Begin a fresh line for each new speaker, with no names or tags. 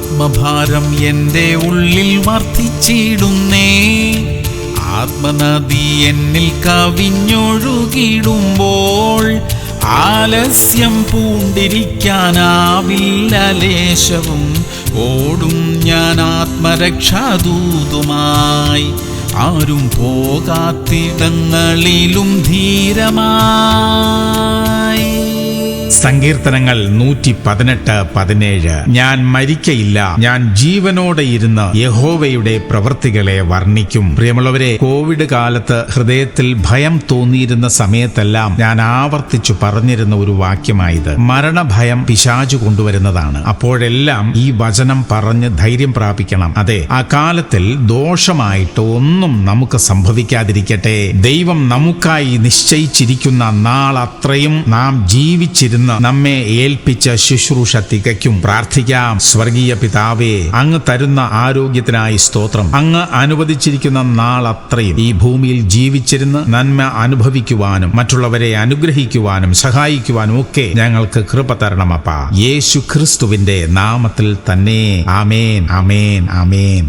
ആത്മഭാരം എൻ്റെ ഉള്ളിൽ വർദ്ധിച്ചിടുന്നേ. ആത്മനദി എന്നിൽ കവിഞ്ഞൊഴുകിടുമ്പോൾ ആലസ്യം പൂണ്ടിരിക്കാനാവില്ല ലേശവും. ഓടും ഞാൻ ആത്മരക്ഷാദൂതുമായി, ആരും പോകാത്തിടങ്ങളിലും ധീരമായി.
സങ്കീർത്തനങ്ങൾ 118:17. ഞാൻ മരിക്കയില്ല, ഞാൻ ജീവനോടെ ഇരുന്ന് യഹോവയുടെ പ്രവൃത്തികളെ വർണ്ണിക്കും. പ്രിയമുള്ളവരെ, കോവിഡ് കാലത്ത് ഹൃദയത്തിൽ ഭയം തോന്നിയിരുന്ന സമയത്തെല്ലാം ഞാൻ ആവർത്തിച്ചു പറഞ്ഞിരുന്ന ഒരു വാക്യമായത്. മരണഭയം പിശാചു കൊണ്ടുവരുന്നതാണ്. അപ്പോഴെല്ലാം ഈ വചനം പറഞ്ഞ് ധൈര്യം പ്രാപിക്കണം. അതെ, ആ കാലത്തിൽ ദോഷമായിട്ട് ഒന്നും നമുക്ക് സംഭവിക്കാതിരിക്കട്ടെ. ദൈവം നമുക്കായി നിശ്ചയിച്ചിരിക്കുന്ന നാൾ അത്രയും നാം ജീവിച്ചിരുന്ന നമ്മെ ഏൽപ്പിച്ച ശുശ്രൂഷ തികയ്ക്കും. പ്രാർത്ഥിക്കാം. സ്വർഗീയ പിതാവേ, അങ്ങ് തരുന്ന ആരോഗ്യത്തിനായി സ്തോത്രം. അങ്ങ് അനുവദിച്ചിരിക്കുന്ന നാൾ അത്രയും ഈ ഭൂമിയിൽ ജീവിച്ചിരുന്ന് നന്മ അനുഭവിക്കുവാനും മറ്റുള്ളവരെ അനുഗ്രഹിക്കുവാനും സഹായിക്കുവാനും ഒക്കെ ഞങ്ങൾക്ക് കൃപ തരണമപ്പാ. യേശു ക്രിസ്തുവിന്റെ നാമത്തിൽ തന്നെ. ആമേൻ, ആമേൻ, ആമേൻ.